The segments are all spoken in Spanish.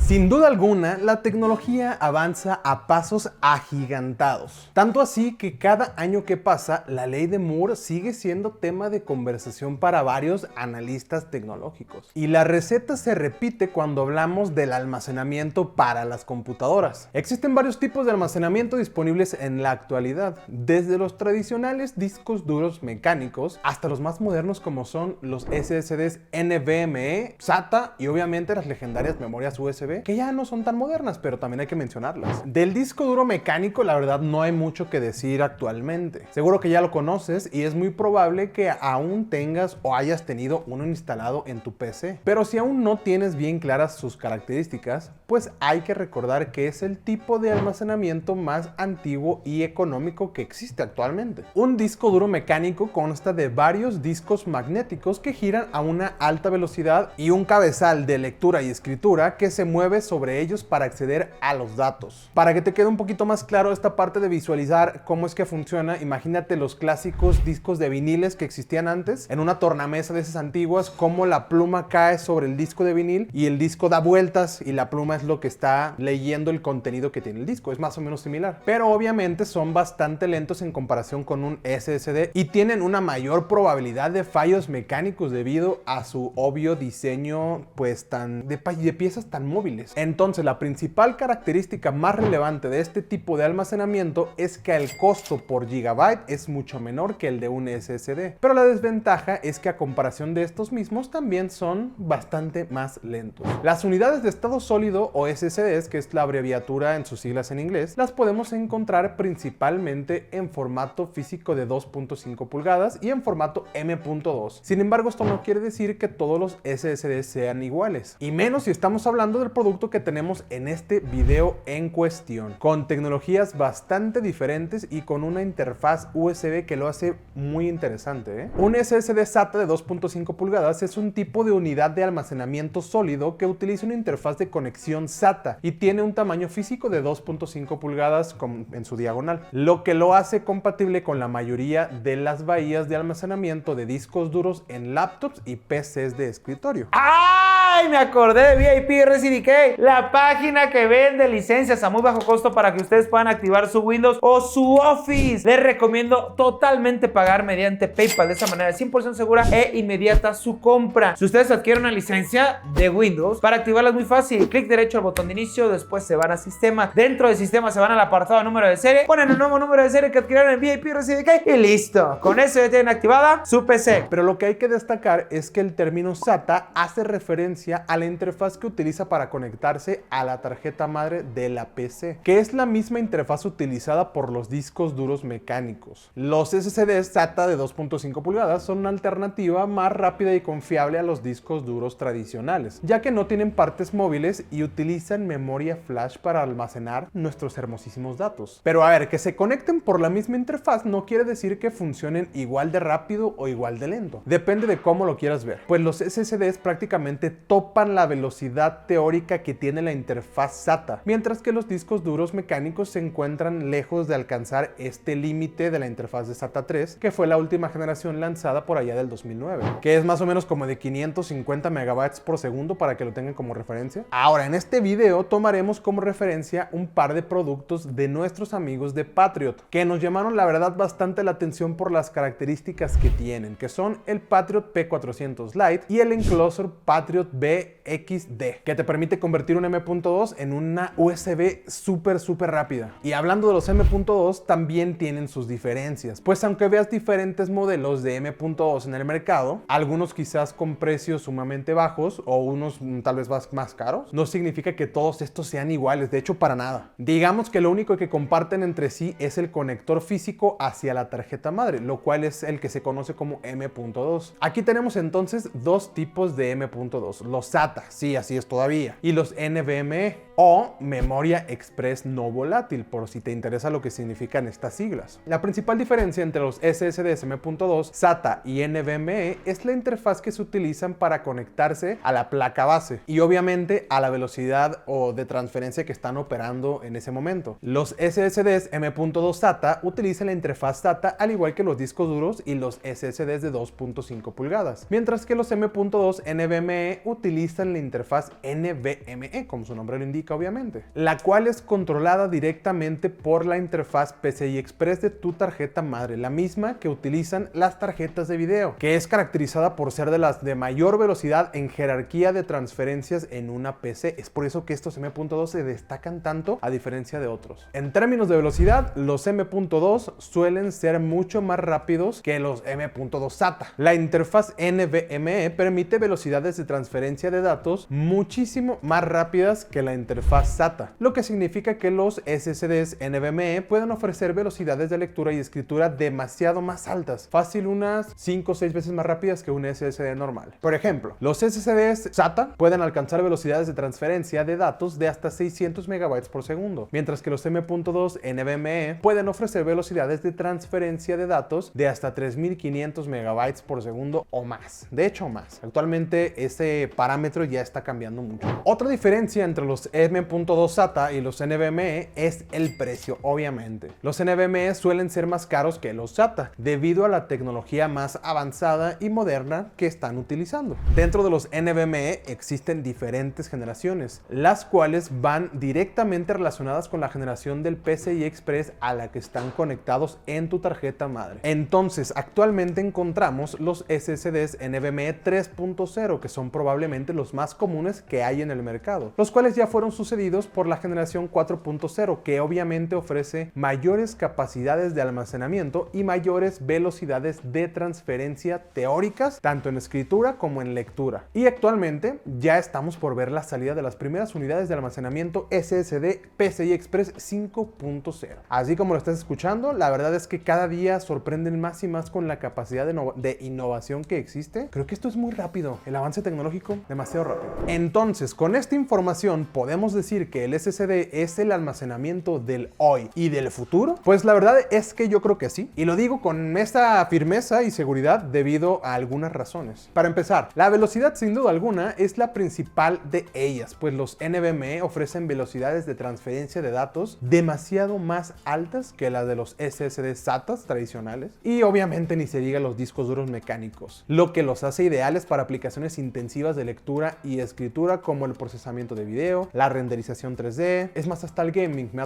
Sin duda alguna, la tecnología avanza a pasos agigantados. Tanto así que cada año que pasa, la ley de Moore sigue siendo tema de conversación para varios analistas tecnológicos. Y la receta se repite cuando hablamos del almacenamiento para las computadoras. Existen varios tipos de almacenamiento disponibles en la actualidad, desde los tradicionales discos duros mecánicos hasta los más modernos como son los SSDs NVMe, SATA y obviamente las legendarias memorias USB, que ya no son tan modernas, pero también hay que mencionarlas. Del disco duro mecánico, la verdad, no hay mucho que decir actualmente. Seguro que ya lo conoces y es muy probable que aún tengas o hayas tenido uno instalado en tu PC. Pero si aún no tienes bien claras sus características, pues hay que recordar que es el tipo de almacenamiento más antiguo y económico que existe actualmente. Un disco duro mecánico consta de varios discos magnéticos que giran a una alta velocidad y un cabezal de lectura y escritura que se mueve sobre ellos para acceder a los datos. Para que te quede un poquito más claro esta parte de visualizar cómo es que funciona, imagínate los clásicos discos de viniles que existían antes, en una tornamesa de esas antiguas, cómo la pluma cae sobre el disco de vinil y el disco da vueltas y la pluma es lo que está leyendo el contenido que tiene el disco. Es más o menos similar, pero obviamente son bastante lentos en comparación con un SSD y tienen una mayor probabilidad de fallos mecánicos debido a su obvio diseño pues de piezas tan móviles. Entonces la principal característica más relevante de este tipo de almacenamiento es que el costo por gigabyte es mucho menor que el de un SSD, pero la desventaja es que a comparación de estos mismos también son bastante más lentos. Las unidades de estado sólido o SSDs, que es la abreviatura en sus siglas en inglés, las podemos encontrar principalmente en formato físico de 2.5 pulgadas y en formato M.2. Sin embargo, esto no quiere decir que todos los SSDs sean iguales, y menos si estamos hablando del producto que tenemos en este video en cuestión, con tecnologías bastante diferentes y con una interfaz USB que lo hace muy interesante, ¿eh? Un SSD SATA de 2.5 pulgadas es un tipo de unidad de almacenamiento sólido que utiliza una interfaz de conexión SATA y tiene un tamaño físico de 2.5 pulgadas en su diagonal, lo que lo hace compatible con la mayoría de las bahías de almacenamiento de discos duros en laptops y PCs de escritorio. ¡Ay! Me acordé de VIP RCDK, la página que vende licencias a muy bajo costo para que ustedes puedan activar su Windows o su Office. Les recomiendo totalmente pagar mediante PayPal. De esa manera es 100% segura e inmediata su compra. Si ustedes adquieren una licencia de Windows, para activarla es muy fácil. Clic derecho al botón de inicio, después se van a sistema. Dentro del sistema se van al apartado número de serie, ponen el nuevo número de serie que adquirieron en VIP RCDK y listo. Con eso ya tienen activada su PC. Pero lo que hay que destacar es que el término SATA hace referencia a la interfaz que utiliza para conectarse a la tarjeta madre de la PC, que es la misma interfaz utilizada por los discos duros mecánicos. Los SSDs SATA de 2.5 pulgadas son una alternativa más rápida y confiable a los discos duros tradicionales, ya que no tienen partes móviles y utilizan memoria flash para almacenar nuestros hermosísimos datos. Pero a ver, que se conecten por la misma interfaz no quiere decir que funcionen igual de rápido o igual de lento. Depende de cómo lo quieras ver, pues los SSDs prácticamente topan la velocidad teórica que tiene la interfaz SATA, mientras que los discos duros mecánicos se encuentran lejos de alcanzar este límite de la interfaz de SATA 3, que fue la última generación lanzada por allá del 2009, que es más o menos como de 550 megabytes por segundo para que lo tengan como referencia. Ahora, en este video tomaremos como referencia un par de productos de nuestros amigos de Patriot, que nos llamaron la verdad bastante la atención por las características que tienen, que son el Patriot P400 Lite y el Enclosure Patriot BXD, que te permite convertir un M.2 en una USB súper rápida. Y hablando de los M.2, también tienen sus diferencias, pues aunque veas diferentes modelos de M.2 en el mercado, algunos quizás con precios sumamente bajos o unos tal vez más caros, no significa que todos estos sean iguales, de hecho para nada. Digamos que lo único que comparten entre sí es el conector físico hacia la tarjeta madre, lo cual es el que se conoce como M.2. Aquí tenemos entonces dos tipos de M.2, los SATA, sí, así es todavía, y los NVMe, o memoria express no volátil, por si te interesa lo que significan estas siglas. La principal diferencia entre los SSDs M.2, SATA y NVMe es la interfaz que se utilizan para conectarse a la placa base y obviamente a la velocidad o de transferencia que están operando en ese momento. Los SSDs M.2 SATA utilizan la interfaz SATA al igual que los discos duros y los SSDs de 2.5 pulgadas, mientras que los M.2 NVMe utilizan la interfaz NVMe, como su nombre lo indica obviamente, la cual es controlada directamente por la interfaz PCI Express de tu tarjeta madre, la misma que utilizan las tarjetas de video, que es caracterizada por ser de las de mayor velocidad en jerarquía de transferencias en una PC. Es por eso que estos M.2 se destacan tanto a diferencia de otros. En términos de velocidad, los M.2 suelen ser mucho más rápidos que los M.2 SATA. La interfaz NVMe permite velocidades de transferencia de datos muchísimo más rápidas que la interfaz SATA, lo que significa que los SSDs NVMe pueden ofrecer velocidades de lectura y escritura demasiado más altas, fácil unas 5 o 6 veces más rápidas que un SSD normal. Por ejemplo, los SSDs SATA pueden alcanzar velocidades de transferencia de datos de hasta 600 MB por segundo, mientras que los M.2 NVMe pueden ofrecer velocidades de transferencia de datos de hasta 3500 MB por segundo o más. De hecho, más. Actualmente ese parámetro ya está cambiando mucho. Otra diferencia entre los M.2 SATA y los NVMe es el precio, obviamente. Los NVMe suelen ser más caros que los SATA, debido a la tecnología más avanzada y moderna que están utilizando. Dentro de los NVMe existen diferentes generaciones, las cuales van directamente relacionadas con la generación del PCI Express a la que están conectados en tu tarjeta madre. Entonces, actualmente encontramos los SSDs NVMe 3.0, que son probablemente los más comunes que hay en el mercado, los cuales ya fueron sucedidos por la generación 4.0, que obviamente ofrece mayores capacidades de almacenamiento y mayores velocidades de transferencia teóricas, tanto en escritura como en lectura. Y actualmente ya estamos por ver la salida de las primeras unidades de almacenamiento SSD PCI Express 5.0. Así como lo estás escuchando, la verdad es que cada día sorprenden más y más con la capacidad de innovación que existe. Creo que esto es muy rápido, el avance tecnológico demasiado rápido. Entonces, con esta información, ¿podemos decir que el SSD es el almacenamiento del hoy y del futuro? Pues la verdad es que yo creo que sí, y lo digo con esta firmeza y seguridad debido a algunas razones. Para empezar, la velocidad sin duda alguna es la principal de ellas, pues los NVMe ofrecen velocidades de transferencia de datos demasiado más altas que las de los SSD SATA tradicionales, y obviamente ni se diga los discos duros mecánicos, lo que los hace ideales para aplicaciones intensivas de lectura y escritura como el procesamiento de video, la renderización 3D, es más, hasta el gaming me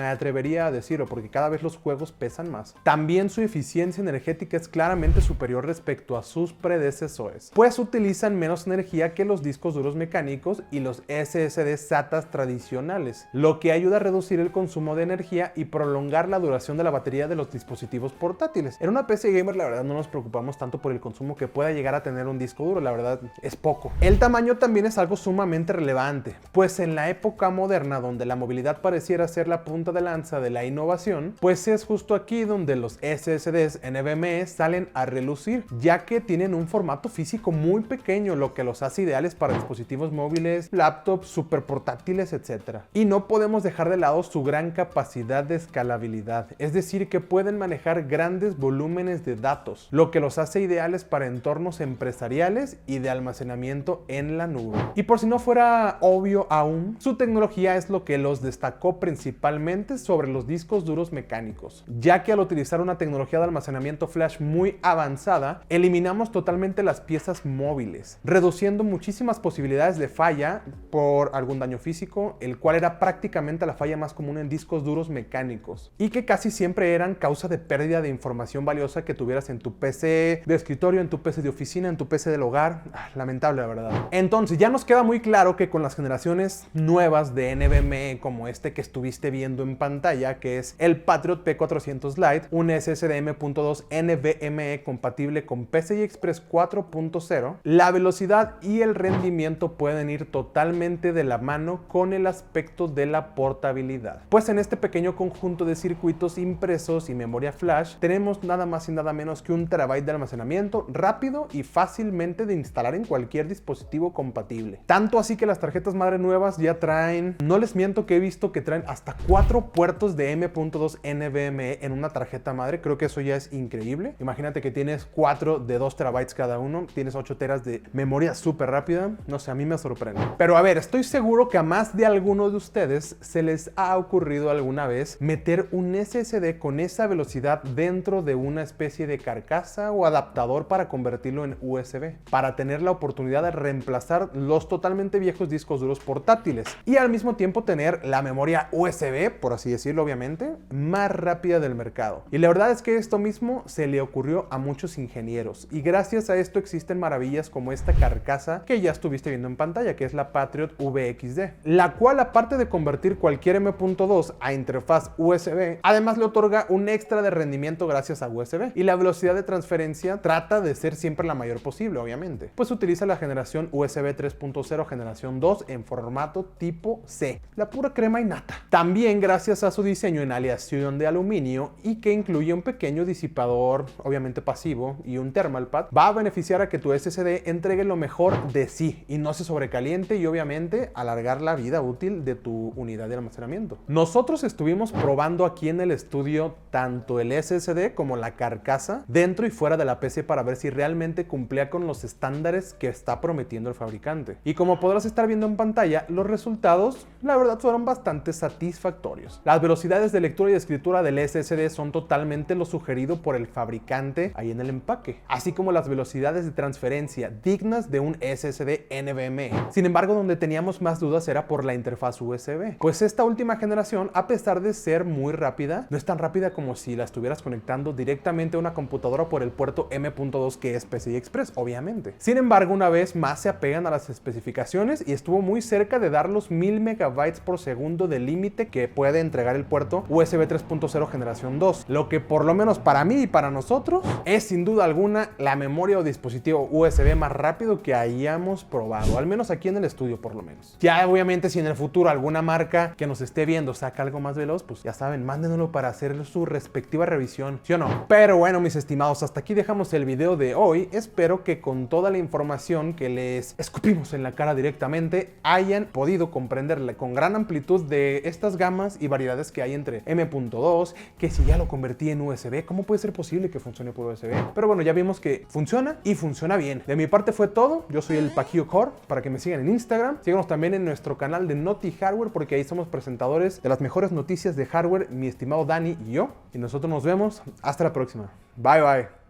atrevería a decirlo, porque cada vez los juegos pesan más. También su eficiencia energética es claramente superior respecto a sus predecesores, pues utilizan menos energía que los discos duros mecánicos y los SSD SATA tradicionales, lo que ayuda a reducir el consumo de energía y prolongar la duración de la batería de los dispositivos portátiles. En una PC gamer la verdad no nos preocupamos tanto por el consumo que pueda llegar a tener un disco duro, la verdad es poco. El tamaño también es algo sumamente relevante, pues en la época moderna donde la movilidad pareciera ser la punta de lanza de la innovación, pues es justo aquí donde los SSDs NVMe salen a relucir, ya que tienen un formato físico muy pequeño, lo que los hace ideales para dispositivos móviles, laptops, super portátiles, etc. Y no podemos dejar de lado su gran capacidad de escalabilidad, es decir, que pueden manejar grandes volúmenes de datos, lo que los hace ideales para entornos empresariales y de almacenamiento en la nube. Y por si no fuera obvio aún, su tecnología es lo que los destacó principalmente sobre los discos duros mecánicos, ya que al utilizar una tecnología de almacenamiento flash muy avanzada, eliminamos totalmente las piezas móviles, reduciendo muchísimas posibilidades de falla por algún daño físico, el cual era prácticamente la falla más común en discos duros mecánicos, y que casi siempre eran causa de pérdida de información valiosa que tuvieras en tu PC de escritorio, en tu PC de oficina, en tu PC del hogar. Lamentable, la verdad. Entonces ya nos queda muy claro que con las generaciones nuevas de NVMe, como este que estuviste viendo en pantalla, que es el Patriot P400 Lite, un SSD M.2 NVMe compatible con PCI Express 4.0, la velocidad y el rendimiento pueden ir totalmente de la mano con el aspecto de la portabilidad, pues en este pequeño conjunto de circuitos impresos y memoria flash tenemos nada más y nada menos que 1 TB de almacenamiento rápido y fácilmente de instalar en cualquier dispositivo compatible. Tanto así que las tarjetas madre nuevas ya todavía traen, no les miento que he visto que traen hasta 4 puertos de M.2 NVMe en una tarjeta madre. Creo que eso ya es increíble. Imagínate que tienes 4 de 2 terabytes cada uno, tienes 8 teras de memoria súper rápida. No sé, a mí me sorprende. Pero a ver, estoy seguro que a más de alguno de ustedes se les ha ocurrido alguna vez meter un SSD con esa velocidad dentro de una especie de carcasa o adaptador para convertirlo en USB, para tener la oportunidad de reemplazar los totalmente viejos discos duros portátiles y al mismo tiempo tener la memoria USB, por así decirlo obviamente, más rápida del mercado. Y la verdad es que esto mismo se le ocurrió a muchos ingenieros y gracias a esto existen maravillas como esta carcasa que ya estuviste viendo en pantalla, que es la Patriot VXD, la cual aparte de convertir cualquier M.2 a interfaz USB, además le otorga un extra de rendimiento gracias a USB y la velocidad de transferencia trata de ser siempre la mayor posible, obviamente, pues utiliza la generación USB 3.0 generación 2 en formato tipo C, la pura crema y nata. También gracias a su diseño en aleación de aluminio y que incluye un pequeño disipador, obviamente pasivo, y un thermal pad, va a beneficiar a que tu SSD entregue lo mejor de sí y no se sobrecaliente y obviamente alargar la vida útil de tu unidad de almacenamiento. Nosotros estuvimos probando aquí en el estudio tanto el SSD como la carcasa dentro y fuera de la PC para ver si realmente cumplía con los estándares que está prometiendo el fabricante. Y como podrás estar viendo en pantalla, los resultados la verdad fueron bastante satisfactorios. Las velocidades de lectura y escritura del SSD son totalmente lo sugerido por el fabricante ahí en el empaque, así como las velocidades de transferencia dignas de un SSD NVMe. Sin embargo, donde teníamos más dudas era por la interfaz USB, pues esta última generación, a pesar de ser muy rápida, no es tan rápida como si la estuvieras conectando directamente a una computadora por el puerto M.2 que es PCI Express, obviamente. Sin embargo, una vez más se apegan a las especificaciones y estuvo muy cerca de dar los 1000 megabytes por segundo de límite que puede entregar el puerto USB 3.0 generación 2, lo que por lo menos para mí y para nosotros es sin duda alguna la memoria o dispositivo USB más rápido que hayamos probado, al menos aquí en el estudio por lo menos. Ya obviamente si en el futuro alguna marca que nos esté viendo saca algo más veloz, pues ya saben, mándenoslo para hacer su respectiva revisión, ¿sí o no? Pero bueno, mis estimados, hasta aquí dejamos el video de hoy. Espero que con toda la información que les escupimos en la cara directamente hayan podido comprenderle con gran amplitud de estas gamas y variedades que hay entre M.2, que si ya lo convertí en USB, ¿cómo puede ser posible que funcione por USB? Pero bueno, ya vimos que funciona y funciona bien. De mi parte fue todo. Yo soy el Paquillo Core, para que me sigan en Instagram. Síganos también en nuestro canal de Noti Hardware, porque ahí somos presentadores de las mejores noticias de hardware, mi estimado Dani y yo. Y nosotros nos vemos hasta la próxima. Bye bye.